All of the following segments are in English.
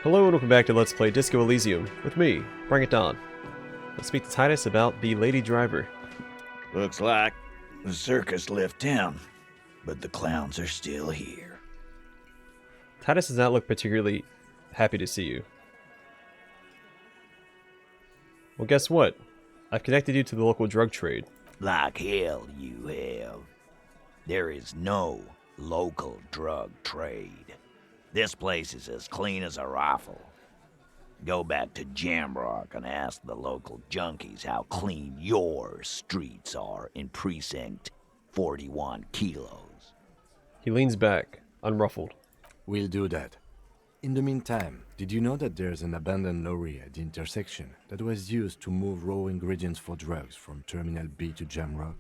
Hello and welcome back to Let's Play Disco Elysium with me, Bring It On. Let's speak to Titus about the lady driver. Looks like the circus left town, but the clowns are still here. Titus does not look particularly happy to see you. Well, guess what? I've connected you to the local drug trade. Like hell you have. There is no local drug trade. This place is as clean as a rifle. Go back to Jamrock and ask the local junkies how clean your streets are in Precinct 41 kilos. He leans back, unruffled. We'll do that. In the meantime, did you know that there's an abandoned lorry at the intersection that was used to move raw ingredients for drugs from Terminal B to Jamrock?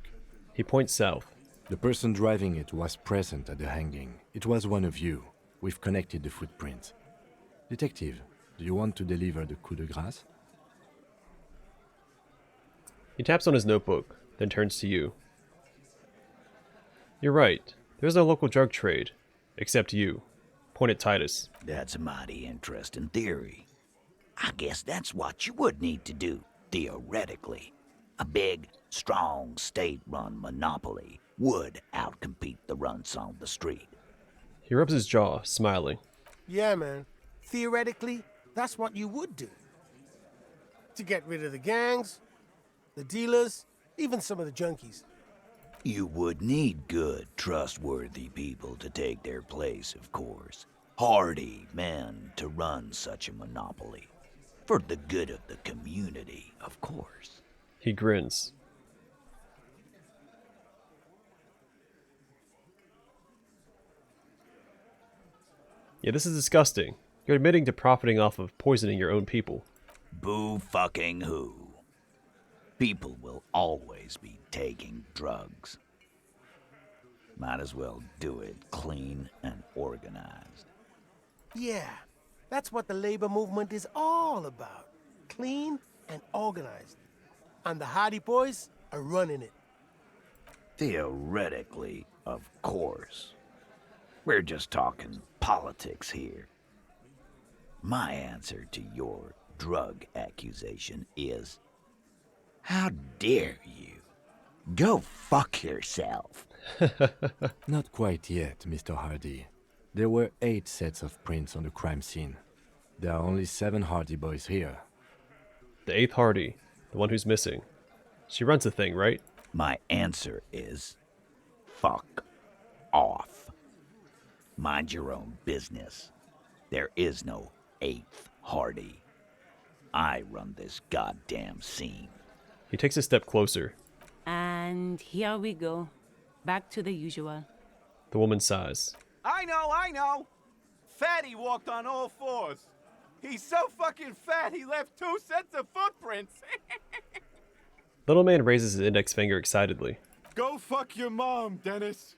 He points south. The person driving it was present at the hanging. It was one of you. We've connected the footprints. Detective, do you want to deliver the coup de grace? He taps on his notebook, then turns to you. You're right. There's no local drug trade. Except you. Point at Titus. That's a mighty interesting theory. I guess that's what you would need to do, theoretically. A big, strong, state-run monopoly would outcompete the runts on the street. He rubs his jaw, smiling. Yeah, man. Theoretically, that's what you would do. To get rid of the gangs, the dealers, even some of the junkies. You would need good, trustworthy people to take their place, of course. Hardy men to run such a monopoly. For the good of the community, of course. He grins. Yeah, this is disgusting. You're admitting to profiting off of poisoning your own people. Boo fucking who. People will always be taking drugs. Might as well do it clean and organized. Yeah, that's what the labor movement is all about. Clean and organized. And the Hardy Boys are running it. Theoretically, of course. We're just talking politics here. My answer to your drug accusation is, how dare you? Go fuck yourself. Not quite yet, Mr. Hardy. There were 8 sets of prints on the crime scene. There are only 7 Hardy boys here. The 8th Hardy, the one who's missing. She runs the thing, right? My answer is, fuck off. Mind your own business. There is no 8th Hardy. I run this goddamn scene. He takes a step closer. And here we go. Back to the usual. The woman sighs. I know. Fatty walked on all 4s. He's so fucking fat he left 2 sets of footprints. Little man raises his index finger excitedly. Go fuck your mom, Dennis.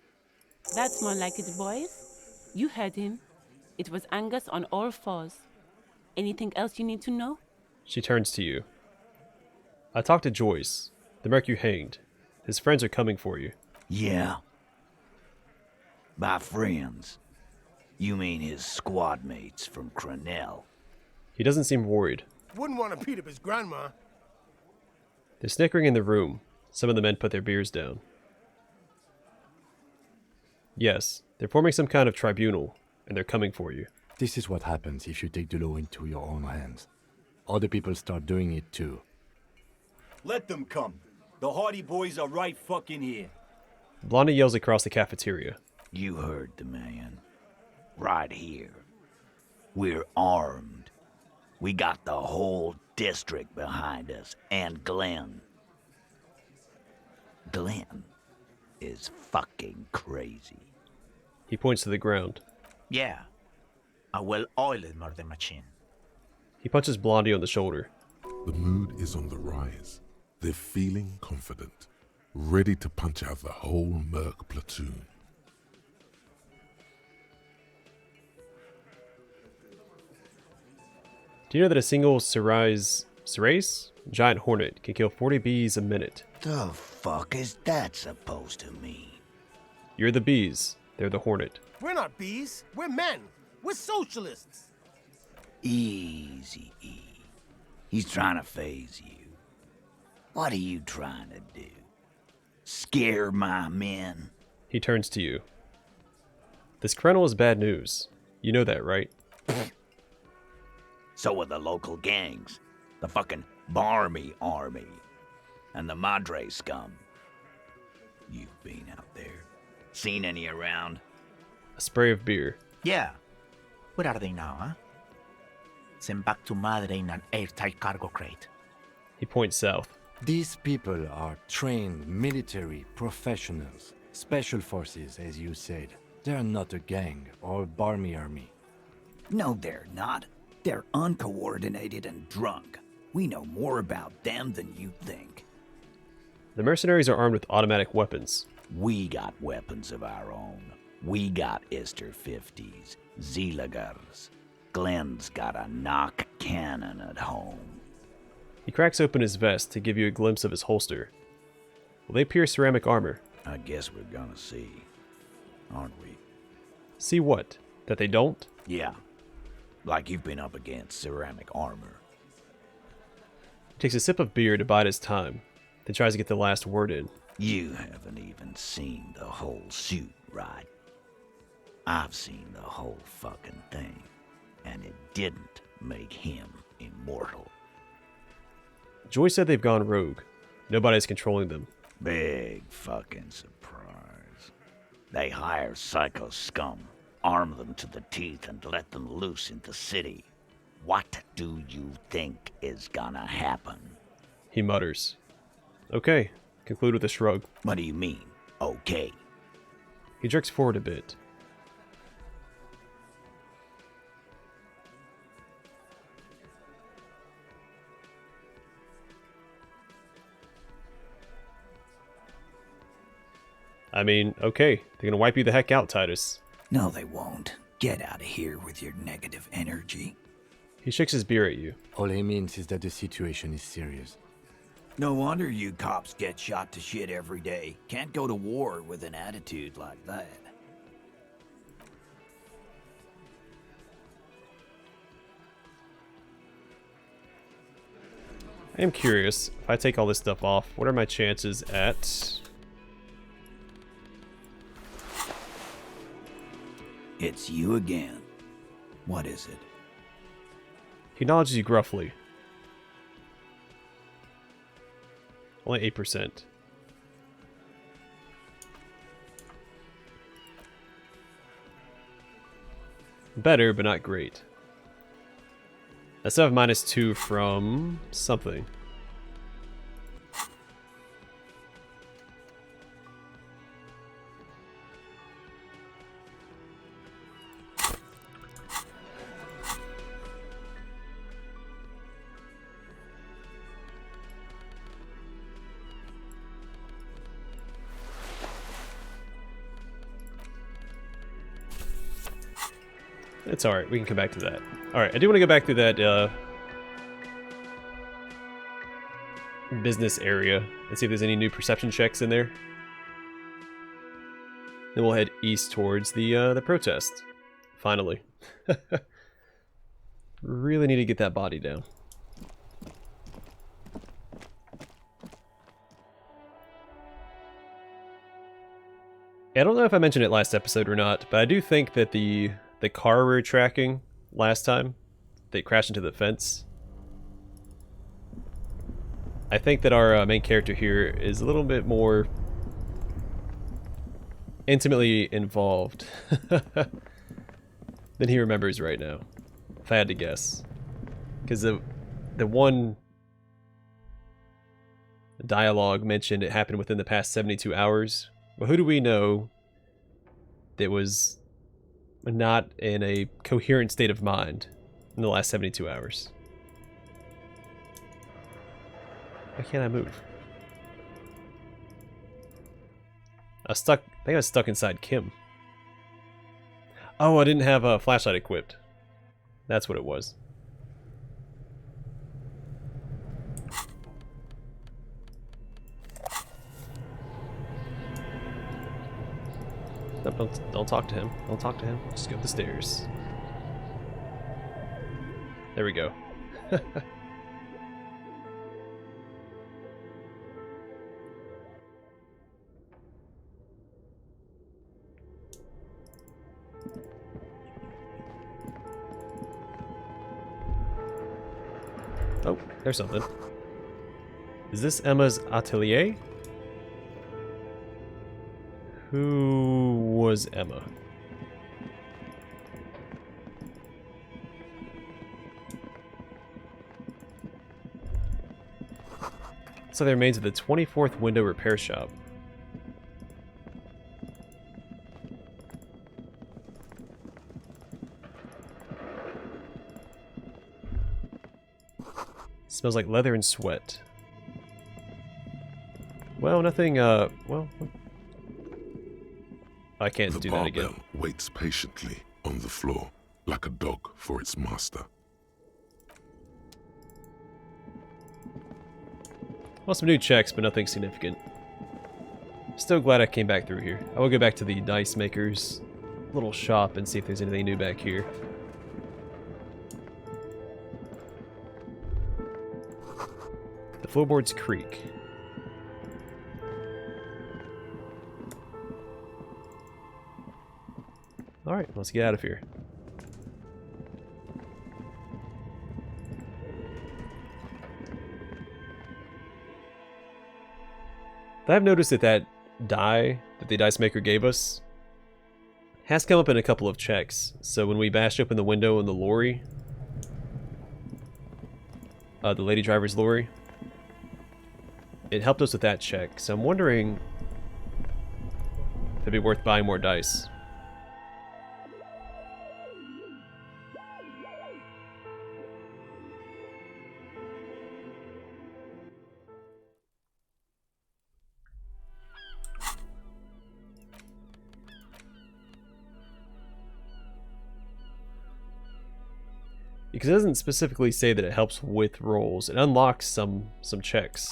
That's more like it, boys. You heard him. It was Angus on all 4s. Anything else you need to know? She turns to you. I talked to Joyce. The merc you hanged. His friends are coming for you. Yeah. By friends, you mean his squad mates from Cronell. He doesn't seem worried. Wouldn't want to beat up his grandma. There's snickering in the room. Some of the men put their beers down. Yes, they're forming some kind of tribunal, and they're coming for you. This is what happens if you take the law into your own hands. Other people start doing it too. Let them come. The Hardy Boys are right fucking here. Blondie yells across the cafeteria. You heard the man. Right here. We're armed. We got the whole district behind us, and Glenn. Glenn is fucking crazy. He points to the ground. Yeah, a well-oiled murder machine. He punches Blondie on the shoulder. The mood is on the rise. They're feeling confident, ready to punch out the whole merc platoon. Do you know that a single Cerace giant hornet can kill 40 bees a minute? The fuck is that supposed to mean? You're the bees. They're the hornet. We're not bees. We're men. We're socialists. Easy, E. He's trying to phase you. What are you trying to do? Scare my men? He turns to you. This colonel is bad news. You know that, right? So are the local gangs. The fucking Barmy Army. And the Madre scum. You've been out there. Seen any around? A spray of beer. Yeah. Where are they now, huh? Sent back to Madre in an airtight cargo crate. He points south. These people are trained military professionals. Special forces, as you said. They're not a gang or a Barmy army. No, they're not. They're uncoordinated and drunk. We know more about them than you think. The mercenaries are armed with automatic weapons. We got weapons of our own. We got Ister 50s, Zeelagers. Glenn's got a knock cannon at home. He cracks open his vest to give you a glimpse of his holster. Will they pierce ceramic armor? I guess we're gonna see, aren't we? See what? That they don't? Yeah. Like you've been up against ceramic armor. He takes a sip of beer to bide his time, then tries to get the last word in. You haven't even seen the whole suit, right? I've seen the whole fucking thing, and it didn't make him immortal. Joy said they've gone rogue. Nobody's controlling them. Big fucking surprise. They hire psycho scum, arm them to the teeth, and let them loose in the city. What do you think is gonna happen? He mutters. Okay. Conclude with a shrug. What do you mean, okay? He jerks forward a bit. I mean, okay. They're gonna wipe you the heck out, Titus. No, they won't. Get out of here with your negative energy. He shakes his beer at you. All he means is that the situation is serious. No wonder you cops get shot to shit every day. Can't go to war with an attitude like that. I am curious, if I take all this stuff off, what are my chances at... It's you again. What is it? He acknowledges you gruffly. Only 8%. Better, but not great. I still have -2 from something. It's alright, we can come back to that. Alright, I do want to go back to that business area and see if there's any new perception checks in there. Then we'll head east towards the protest. Finally. Really need to get that body down. I don't know if I mentioned it last episode or not, but I do think that the car we were tracking last time, that crashed into the fence, I think that our main character here is a little bit more intimately involved than he remembers right now, if I had to guess. Because the one dialogue mentioned it happened within the past 72 hours. Well, who do we know that was not in a coherent state of mind in the last 72 hours? Why can't I move? I think I was stuck inside Kim. Oh, I didn't have a flashlight equipped. That's what it was. Nope, don't talk to him. Don't talk to him. Just go up the stairs. There we go. Oh, there's something. Is this Emma's atelier? Who was Emma? So the remains of the 24th window repair shop. Smells like leather and sweat. Well, nothing, well... I can't do that again. The barbell waits patiently on the floor, like a dog for its master. Well, some new checks, but nothing significant. Still glad I came back through here. I will go back to the dice maker's little shop and see if there's anything new back here. The floorboards creak. Alright, let's get out of here. I've noticed that that die that the dice maker gave us has come up in a couple of checks. So when we bashed open the window in the lorry, the lady driver's lorry, it helped us with that check. So I'm wondering if it'd be worth buying more dice. Because it doesn't specifically say that it helps with rolls. It unlocks some checks.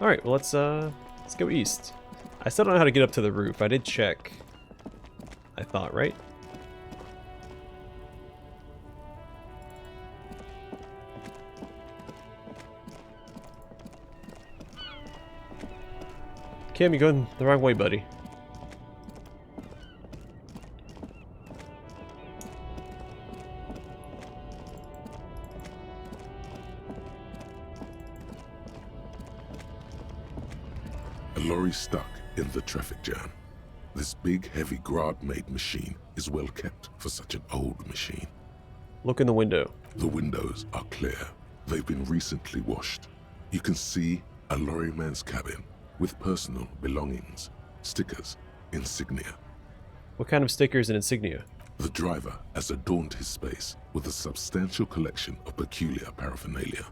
Alright, well let's go east. I still don't know how to get up to the roof. I did check. I thought, right? Kim, you're going the wrong way, buddy. A lorry stuck in the traffic jam. This big, heavy Grad-made machine is well kept for such an old machine. Look in the window. The windows are clear. They've been recently washed. You can see a lorryman's cabin with personal belongings, stickers, insignia. What kind of stickers and insignia? The driver has adorned his space with a substantial collection of peculiar paraphernalia.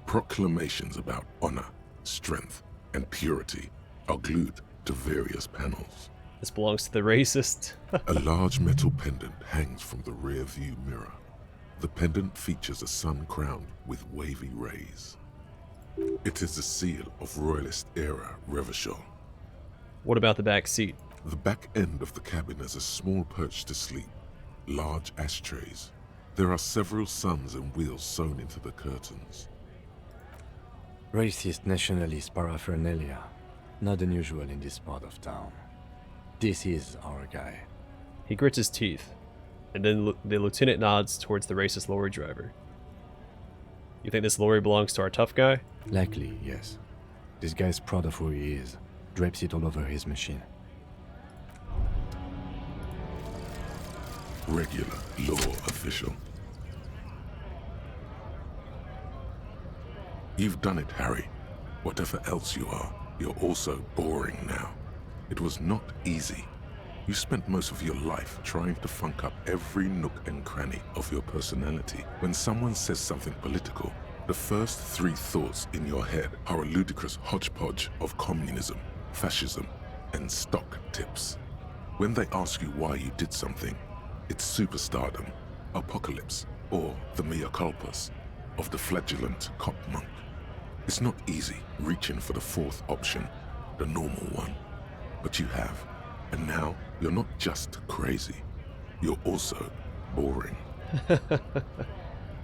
Proclamations about honor, strength, and purity are glued to various panels. This belongs to the racist. A large metal pendant hangs from the rear view mirror. The pendant features a sun crowned with wavy rays. It is the seal of Royalist-era Revachol. What about the back seat? The back end of the cabin has a small perch to sleep, large ashtrays. There are several suns and wheels sewn into the curtains. Racist nationalist paraphernalia. Not unusual in this part of town. This is our guy. He grits his teeth, and then the lieutenant nods towards the racist lorry driver. You think this lorry belongs to our tough guy? Likely, yes. This guy's proud of who he is. Drapes it all over his machine. Regular law official. You've done it, Harry. Whatever else you are, you're also boring now. It was not easy. You spent most of your life trying to funk up every nook and cranny of your personality. When someone says something political, the first three thoughts in your head are a ludicrous hodgepodge of communism, fascism, and stock tips. When they ask you why you did something, it's superstardom, apocalypse, or the mea culpas of the flagellant cop monk. It's not easy reaching for the fourth option, the normal one. but you have. And now, you're not just crazy. You're also boring.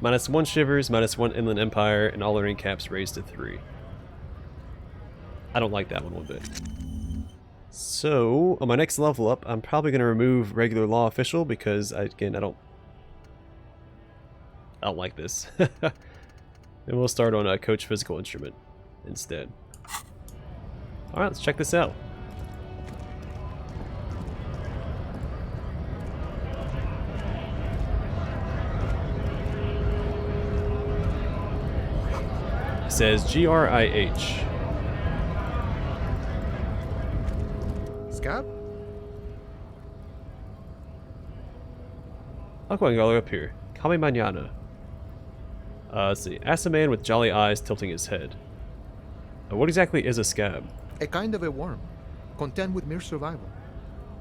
-1 shivers, -1 inland empire, and all earning caps raised to 3. I don't like that one bit. So, on my next level up, I'm probably going to remove regular law official because, I don't like this. And we'll start on a coach physical instrument instead. Alright, let's check this out. It says GRIH. Scab? I'm going all the way up here. Kame mañana. Let's see. Ask a man with jolly eyes tilting his head. What exactly is a scab? A kind of a worm, content with mere survival.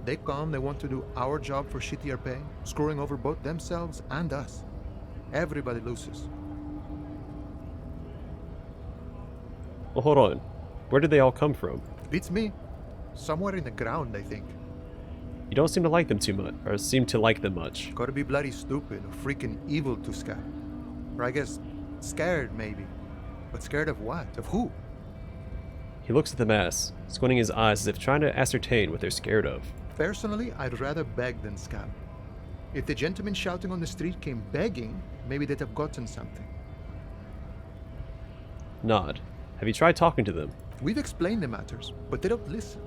They come, they want to do our job for shittier pay, screwing over both themselves and us. Everybody loses. Well, hold on. Where did they all come from? Beats me. Somewhere in the ground, I think. You don't seem to like them too much, or seem to like them much. Gotta be bloody stupid or freaking evil to Scab. Or I guess, scared maybe. But scared of what? Of who? He looks at the mass, squinting his eyes as if trying to ascertain what they're scared of. Personally, I'd rather beg than scab. If the gentleman shouting on the street came begging, maybe they'd have gotten something. Nod. Have you tried talking to them? We've explained the matters, but they don't listen.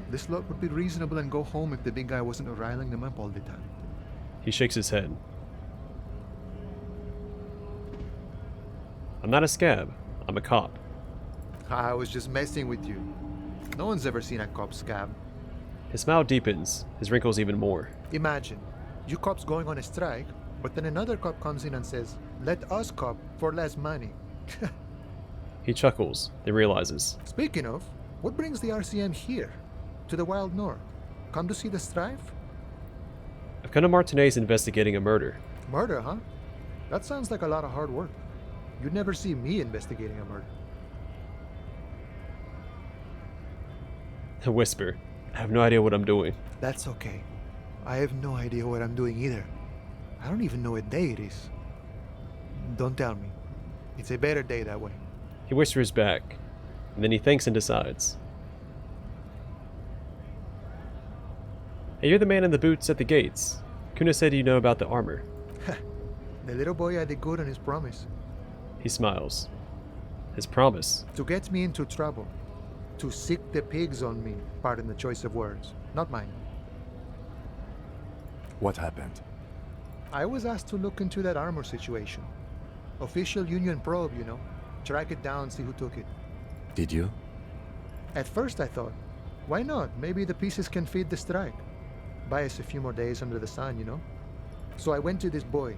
This lot would be reasonable and go home if the big guy wasn't riling them up all the time. He shakes his head. I'm not a scab. I'm a cop. I was just messing with you. No one's ever seen a cop scab. His smile deepens, his wrinkles even more. Imagine, you cops going on a strike, but then another cop comes in and says, "Let us cop for less money." He chuckles, then realizes. Speaking of, what brings the RCM here? To the Wild North? Come to see the strife? I've come to Martinez investigating a murder. Murder, huh? That sounds like a lot of hard work. You'd never see me investigating a murder. A whisper. I have no idea what I'm doing. That's okay. I have no idea what I'm doing either. I don't even know what day it is. Don't tell me. It's a better day that way. He whispers back, and then he thinks and decides. Hey, you're the man in the boots at the gates. Kuna said you know about the armor. The little boy had the good on his promise. He smiles. His promise. To get me into trouble. To sick the pigs on me. Pardon the choice of words. Not mine. What happened? I was asked to look into that armor situation. Official Union probe, you know. Track it down, see who took it. Did you? At first I thought, why not? Maybe the pieces can feed the strike. Buy us a few more days under the sun, you know? So I went to this boy.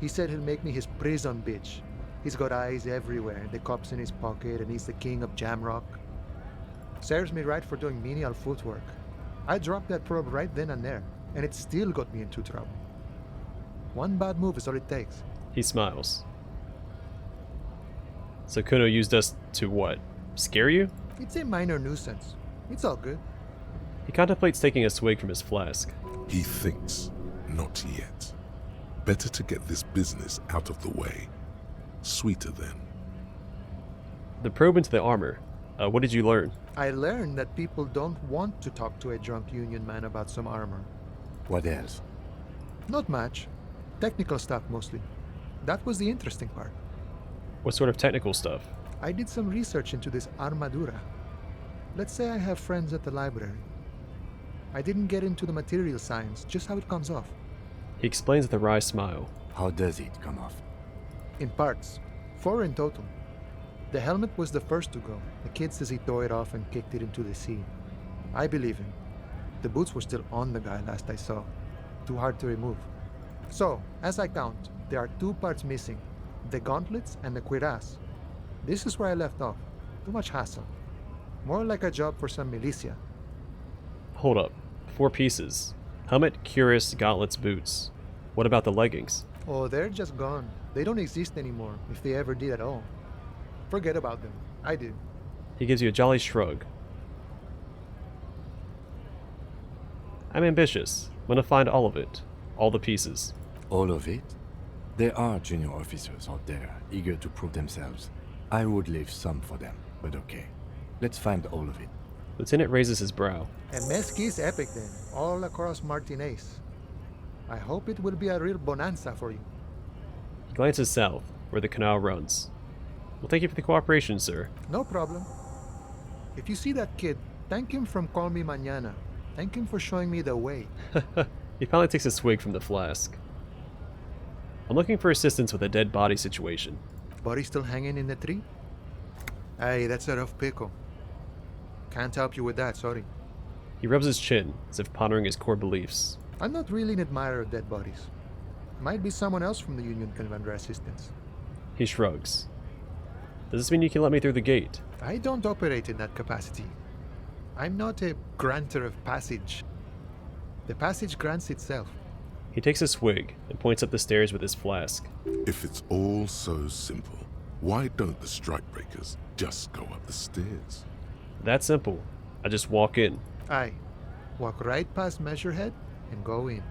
He said he'll make me his prison bitch. He's got eyes everywhere, the cops in his pocket, and he's the king of Jamrock. Serves me right for doing menial footwork. I dropped that probe right then and there, and it still got me into trouble. One bad move is all it takes. He smiles. So Kuno used us to what? Scare you? It's a minor nuisance. It's all good. He contemplates taking a swig from his flask. He thinks, not yet. Better to get this business out of the way. Sweeter then. The probe into the armor. What did you learn? I learned that people don't want to talk to a drunk Union man about some armor. What else? Not much. Technical stuff mostly. That was the interesting part. What sort of technical stuff? I did some research into this armadura. Let's say I have friends at the library. I didn't get into the material science, just how it comes off. He explains with a wry smile. How does it come off? In parts. 4 in total. The helmet was the first to go. The kid says he tore it off and kicked it into the sea. I believe him. The boots were still on the guy last I saw. Too hard to remove. So, as I count, there are 2 parts missing. The gauntlets and the cuirass. This is where I left off. Too much hassle. More like a job for some militia. Hold up. 4 pieces. Helmet, cuirass, gauntlets, boots. What about the leggings? Oh, they're just gone. They don't exist anymore, if they ever did at all. Forget about them. I do. He gives you a jolly shrug. I'm ambitious. I'm gonna find all of it. All the pieces. All of it? There are junior officers out there, eager to prove themselves. I would leave some for them, but okay. Let's find all of it. Lieutenant raises his brow. A mezqui's epic then, all across Martinez. I hope it will be a real bonanza for you. He glances south, where the canal runs. Well, thank you for the cooperation, sir. No problem. If you see that kid, thank him from Call Me Mañana. Thank him for showing me the way. He finally takes a swig from the flask. I'm looking for assistance with a dead body situation. Body still hanging in the tree? Hey, that's a rough pickle. Can't help you with that, sorry. He rubs his chin, as if pondering his core beliefs. I'm not really an admirer of dead bodies. Might be someone else from the Union can render assistance. He shrugs. Does this mean you can let me through the gate? I don't operate in that capacity. I'm not a granter of passage. The passage grants itself. He takes a swig and points up the stairs with his flask. If it's all so simple, why don't the strikebreakers just go up the stairs? That simple. I just walk in. Aye. Walk right past Measurehead and go in.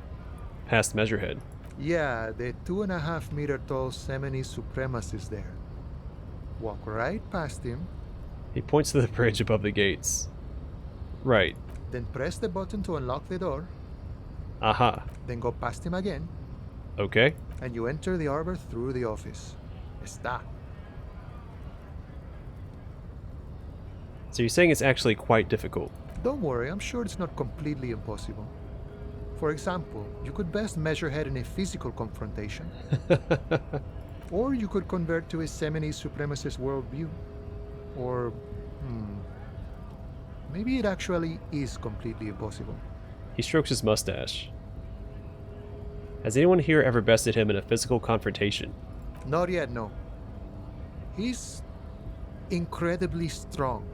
Past Measurehead. Yeah, the 2.5 meter tall Semini supremacist there. Walk right past him. He points to the bridge above the gates. Right. Then press the button to unlock the door. Aha. Then go past him again. Okay. And you enter the arbor through the office. Está. So you're saying it's actually quite difficult? Don't worry, I'm sure it's not completely impossible. For example, you could best measure head in a physical confrontation. Or you could convert to a Semini supremacist worldview. Or, maybe it actually is completely impossible. He strokes his mustache. Has anyone here ever bested him in a physical confrontation? Not yet, no. He's incredibly strong.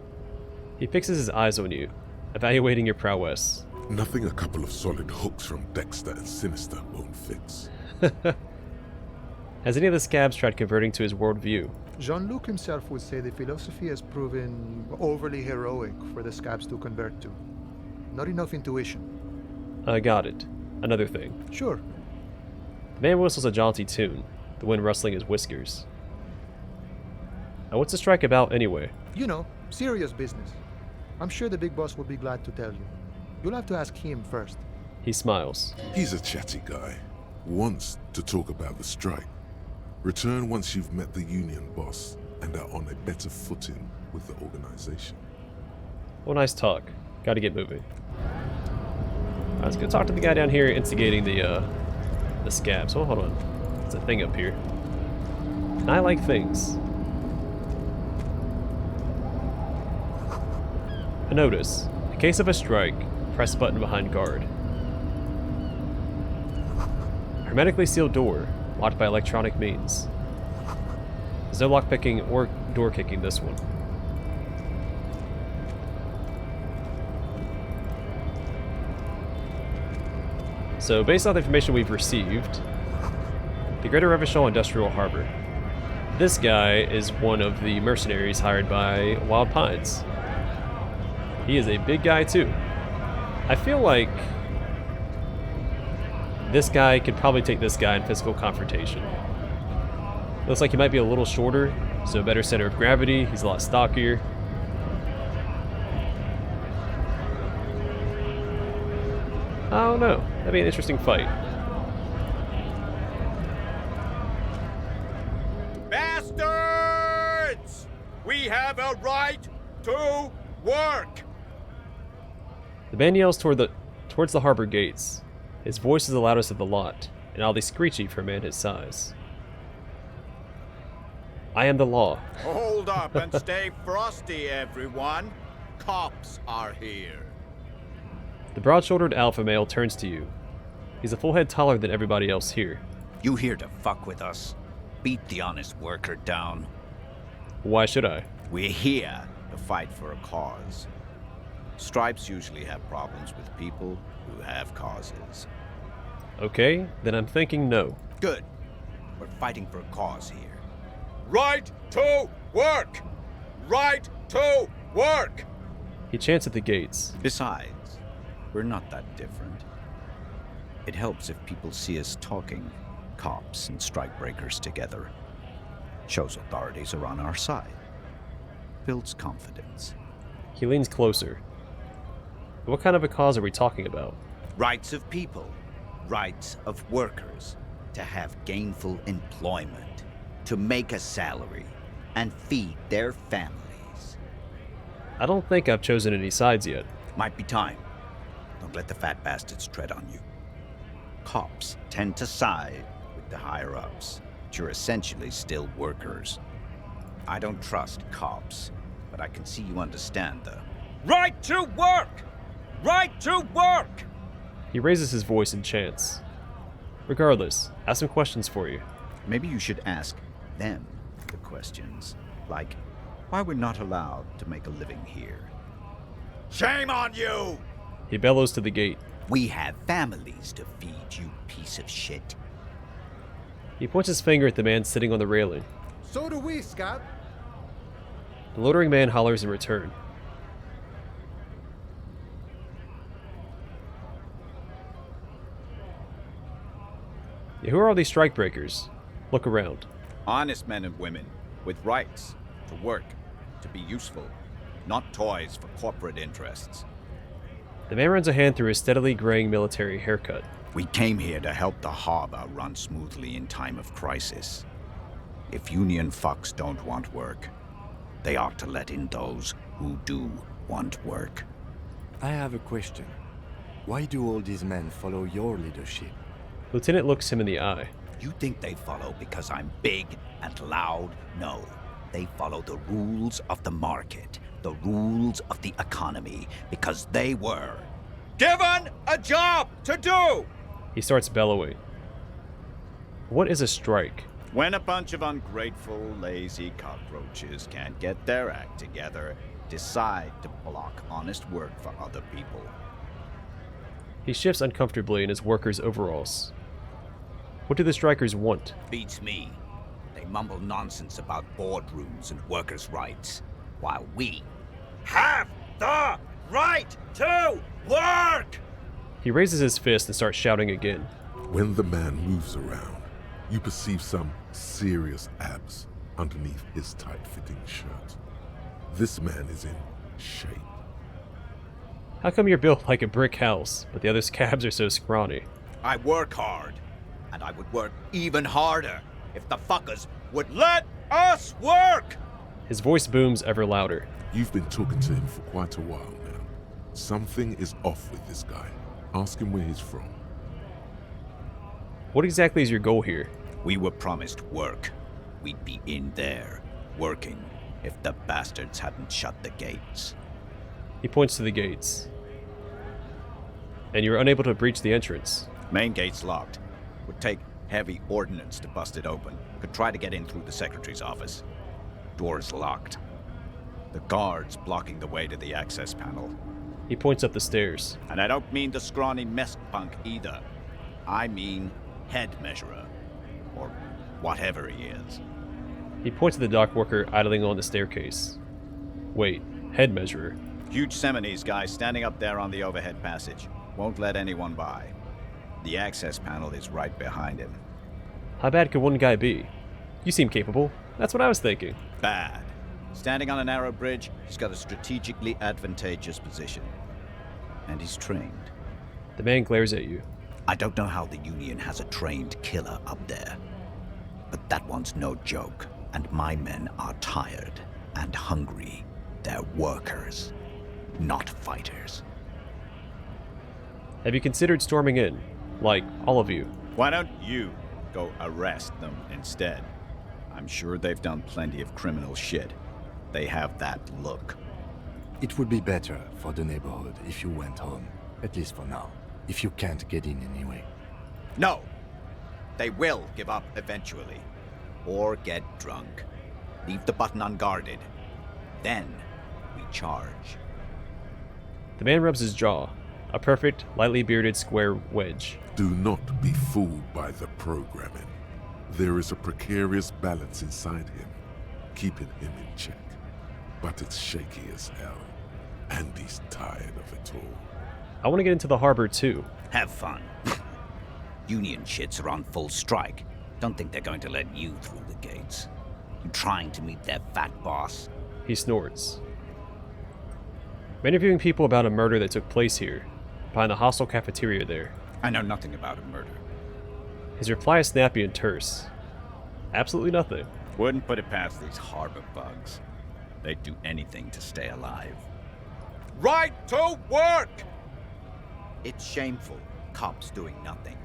He fixes his eyes on you, evaluating your prowess. Nothing a couple of solid hooks from Dexter and Sinister won't fix. Has any of the scabs tried converting to his worldview? Jean-Luc himself would say the philosophy has proven overly heroic for the scabs to convert to. Not enough intuition. I got it. Another thing. Sure. The man whistles a jaunty tune, the wind rustling his whiskers. Now what's the strike about anyway? You know, serious business. I'm sure the big boss will be glad to tell you. You'll have to ask him first. He smiles. He's a chatty guy. Wants to talk about the strike. Return once you've met the Union boss and are on a better footing with the organization. Well, nice talk. Gotta get moving. Alright, let's go talk to the guy down here instigating the scabs. Oh, hold on. There's a thing up here. And I like things. A notice. In case of a strike, press button behind guard. Hermetically sealed door, locked by electronic means. There's no lockpicking or door kicking this one. So, based on the information we've received, the Greater Revachol Industrial Harbor. This guy is one of the mercenaries hired by Wild Pines. He is a big guy too. I feel like this guy could probably take this guy in physical confrontation. Looks like he might be a little shorter, so a better center of gravity. He's a lot stockier. I don't know. That'd be an interesting fight. Bastards! We have a right to work! The man yells towards the harbor gates. His voice is the loudest of the lot, and oddly screechy for a man his size. I am the law. Hold up and stay frosty, everyone. Cops are here. The broad-shouldered alpha male turns to you. He's a full head taller than everybody else here. You here to fuck with us? Beat the honest worker down. Why should I? We're here to fight for a cause. Stripes usually have problems with people who have causes. Okay, then I'm thinking no. Good. We're fighting for a cause here. Right to work! Right to work! He chants at the gates. Besides, We're not that different. It helps if people see us talking, cops and strikebreakers together. Shows authorities are on our side. Builds confidence. He leans closer. What kind of a cause are we talking about? Rights of people, rights of workers, to have gainful employment, to make a salary, and feed their families. I don't think I've chosen any sides yet. Might be time. Don't let the fat bastards tread on you. Cops tend to side with the higher-ups, but you're essentially still workers. I don't trust cops, but I can see you understand the right to work! Right to work! He raises his voice and chants. Regardless, I have some questions for you. Maybe you should ask them the questions, like why we're not allowed to make a living here. Shame on you! He bellows to the gate. We have families to feed, you piece of shit. He points his finger at the man sitting on the railing. So do we, Scab. The loitering man hollers in return. Who are all these strikebreakers? Look around. Honest men and women, with rights, to work, to be useful, not toys for corporate interests. The man runs a hand through his steadily graying military haircut. We came here to help the harbor run smoothly in time of crisis. If union fucks don't want work, they ought to let in those who do want work. I have a question. Why do all these men follow your leadership? Lieutenant looks him in the eye. You think they follow because I'm big and loud? No. They follow the rules of the market, the rules of the economy, because they were given a job to do! He starts bellowing. What is a strike? When a bunch of ungrateful, lazy cockroaches can't get their act together, decide to block honest work for other people. He shifts uncomfortably in his workers' overalls. What do the strikers want? Beats me. They mumble nonsense about boardrooms and workers' rights, while we have the right to work! He raises his fist and starts shouting again. When the man moves around, you perceive some serious abs underneath his tight-fitting shirt. This man is in shape. How come you're built like a brick house, but the other scabs are so scrawny? I work hard, and I would work even harder if the fuckers would let us work! His voice booms ever louder. You've been talking to him for quite a while now. Something is off with this guy. Ask him where he's from. What exactly is your goal here? We were promised work. We'd be in there, working, if the bastards hadn't shut the gates. He points to the gates. And you're unable to breach the entrance. Main gate's locked. Would take heavy ordnance to bust it open. Could try to get in through the secretary's office. Door's locked. The guard's blocking the way to the access panel. He points up the stairs. And I don't mean the scrawny mess punk either. I mean head measurer. Or whatever he is. He points to the dock worker idling on the staircase. Wait, head measurer. Huge Seminese guy standing up there on the overhead passage. Won't let anyone by. The access panel is right behind him. How bad could one guy be? You seem capable. That's what I was thinking. Bad. Standing on a narrow bridge, he's got a strategically advantageous position. And he's trained. The man glares at you. I don't know how the Union has a trained killer up there. But that one's no joke, and my men are tired and hungry. They're workers, not fighters. Have you considered storming in? Like, all of you? Why don't you go arrest them instead? I'm sure they've done plenty of criminal shit. They have that look. It would be better for the neighborhood if you went home, at least for now, if you can't get in anyway. No! They will give up eventually. Or get drunk. Leave the button unguarded. Then we charge. The man rubs his jaw. A perfect, lightly bearded square wedge. Do not be fooled by the programming. There is a precarious balance inside him, keeping him in check. But it's shaky as hell, and he's tired of it all. I want to get into the harbor too. Have fun. Union shits are on full strike. Don't think they're going to let you through the gates. You trying to meet their fat boss? He snorts. I'm interviewing people about a murder that took place here, behind the hostel cafeteria there. I know nothing about a murder. His reply is snappy and terse. Absolutely nothing. Wouldn't put it past these harbor bugs. They'd do anything to stay alive. Right to work! It's shameful. Cops doing nothing.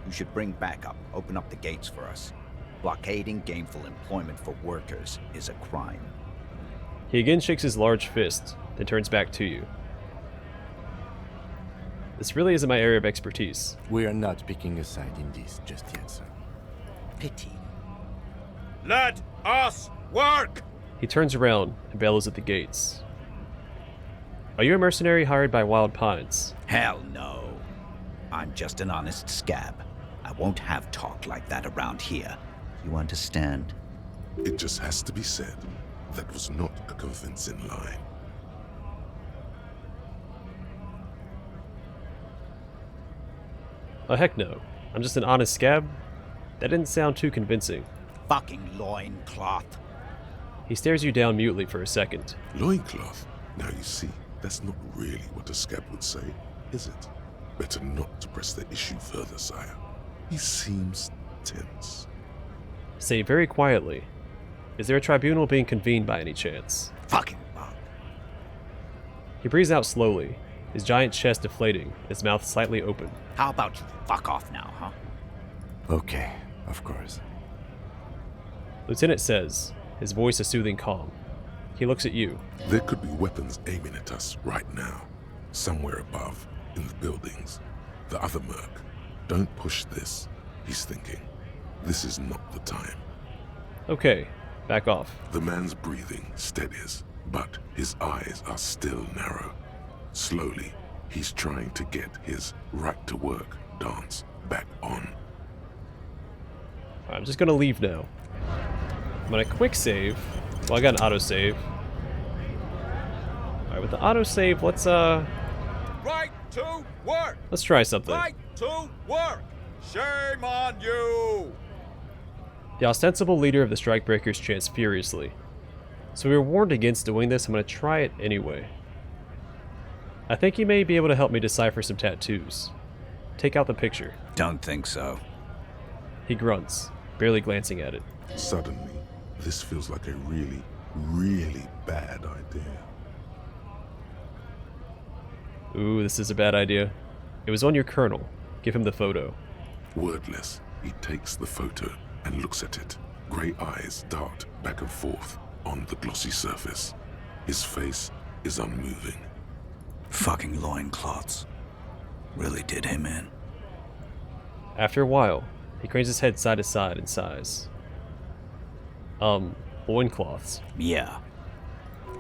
You should bring backup. Open up the gates for us. Blockading gainful employment for workers is a crime. He again shakes his large fist, then turns back to you. This really isn't my area of expertise. We are not picking a side in this just yet, sir. Pity. Let us work! He turns around and bellows at the gates. Are you a mercenary hired by Wild Pines? Hell no. I'm just an honest scab. I won't have talk like that around here. You understand? It just has to be said, that was not a convincing line. Oh heck no. I'm just an honest scab? That didn't sound too convincing. Fucking loincloth. He stares you down mutely for a second. Loincloth? Now you see, that's not really what a scab would say, is it? Better not to press the issue further, sire. He seems tense. Say very quietly, is there a tribunal being convened by any chance? Fucking bug. He breathes out slowly, his giant chest deflating, his mouth slightly open. How about you fuck off now, huh? Okay, of course. Lieutenant says, his voice a soothing calm. He looks at you. There could be weapons aiming at us right now. Somewhere above, in the buildings. The other merc. Don't push this, he's thinking. This is not the time. Okay, back off. The man's breathing steadies, but his eyes are still narrow. Slowly, he's trying to get his right-to-work dance back on. I'm just gonna leave now. I'm gonna quick save. Well, I got an autosave. Alright, with the autosave, Right to work! let's try something. Right to work! Shame on you! The ostensible leader of the strikebreakers chants furiously. So we were warned against doing this, I'm gonna try it anyway. I think he may be able to help me decipher some tattoos. Take out the picture. Don't think so. He grunts, barely glancing at it. Suddenly, this feels like a really, really bad idea. Ooh, this is a bad idea. It was on your colonel. Give him the photo. Wordless, he takes the photo and looks at it. Grey eyes dart back and forth on the glossy surface. His face is unmoving. Fucking loincloths. Really did him in. After a while, he cranes his head side to side and sighs. Loincloths. Yeah.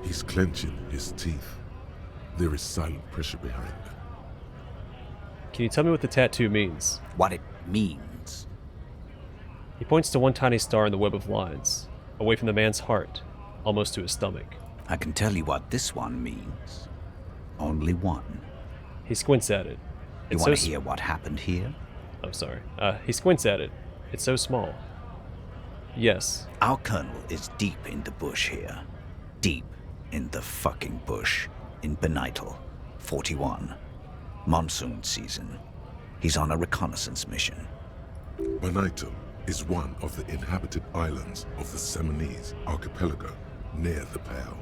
He's clenching his teeth. There is silent pressure behind them. Can you tell me what the tattoo means? What it means. He points to one tiny star in the web of lines, away from the man's heart, almost to his stomach. I can tell you what this one means. Only one. He squints at it. You It's want so to hear what happened here? I'm sorry. He squints at it. It's so small. Yes. Our colonel is deep in the bush here. Deep in the fucking bush. In Benital, 41. Monsoon season. He's on a reconnaissance mission. Benital is one of the inhabited islands of the Seminese archipelago near the Pale.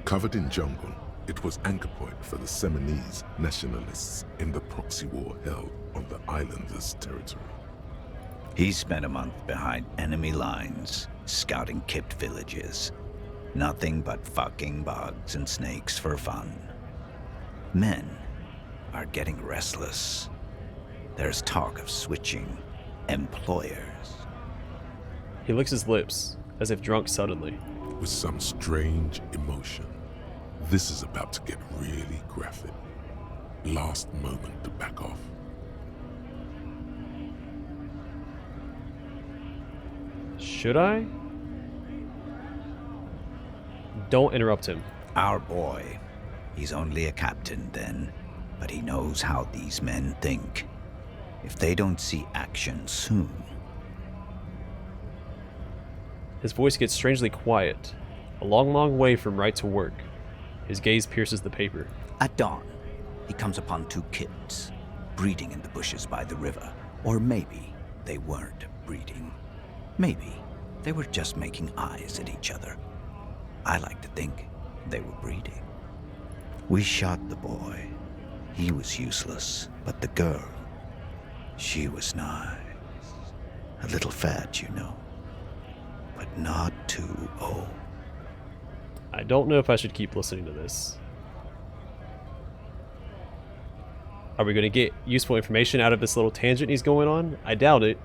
Covered in jungle, it was anchor point for the Seminese nationalists in the proxy war held on the islanders' territory. He spent a month behind enemy lines, scouting kipped villages. Nothing but fucking bugs and snakes for fun. Men are getting restless. There's talk of switching employers. He licks his lips, as if drunk suddenly. With some strange emotion. This is about to get really graphic. Last moment to back off. Should I? Don't interrupt him. Our boy. He's only a captain then. but he knows how these men think. If they don't see action soon... His voice gets strangely quiet, a long, long way from right to work. His gaze pierces the paper. At dawn, he comes upon 2 kids, breeding in the bushes by the river. Or maybe they weren't breeding. Maybe they were just making eyes at each other. I like to think they were breeding. We shot the boy. He was useless, but the girl, she was nice. A little fat, you know, but not too old. I don't know if I should keep listening to this. Are we going to get useful information out of this little tangent he's going on? I doubt it.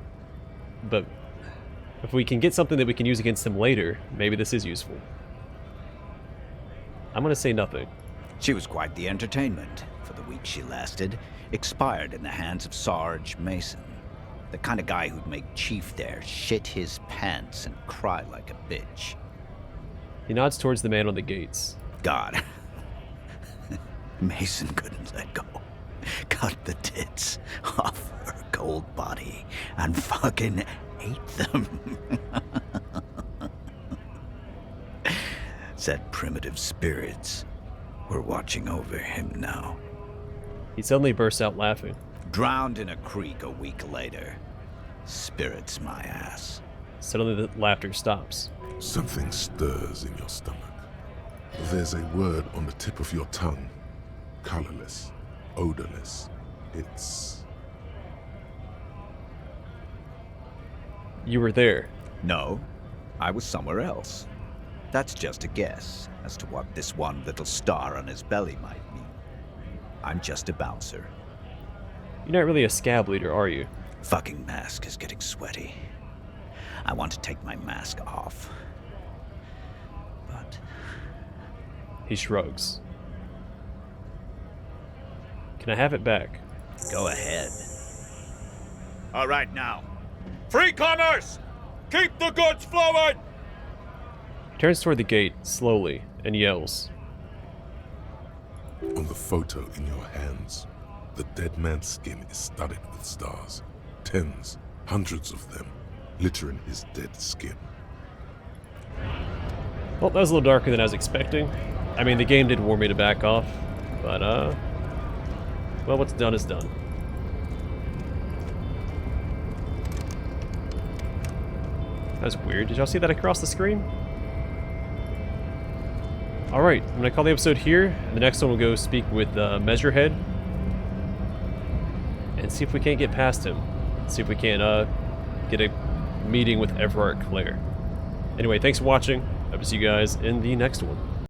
But if we can get something that we can use against him later, maybe this is useful. I'm going to say nothing. She was quite the entertainment for the week she lasted. Expired in the hands of Sarge Mason. The kind of guy who'd make Chief there shit his pants and cry like a bitch. He nods towards the man on the gates. God. Mason couldn't let go. Cut the tits off her cold body and fucking ate them. Said primitive spirits were watching over him now. He suddenly bursts out laughing. Drowned in a creek a week later. Spirits my ass. Suddenly the laughter stops. Something stirs in your stomach. There's a word on the tip of your tongue. Colorless, odorless. It's... You were there. No, I was somewhere else. That's just a guess as to what this one little star on his belly might mean. I'm just a bouncer. You're not really a scab leader, are you? Fucking mask is getting sweaty. I want to take my mask off. But... He shrugs. Can I have it back? Go ahead. All right, now. Free commerce! Keep the goods flowing! He turns toward the gate, slowly, and yells. On the photo in your hands, the dead man's skin is studded with stars. Tens, hundreds of them, littering his dead skin. Well, that was a little darker than I was expecting. I mean, the game did warn me to back off, but, well, what's done is done. That's weird. Did y'all see that across the screen? Alright, I'm going to call the episode here. And the next one we'll go speak with Measurehead. And see if we can't get past him. See if we can get a meeting with Everard Clare. Anyway, thanks for watching. Hope to see you guys in the next one.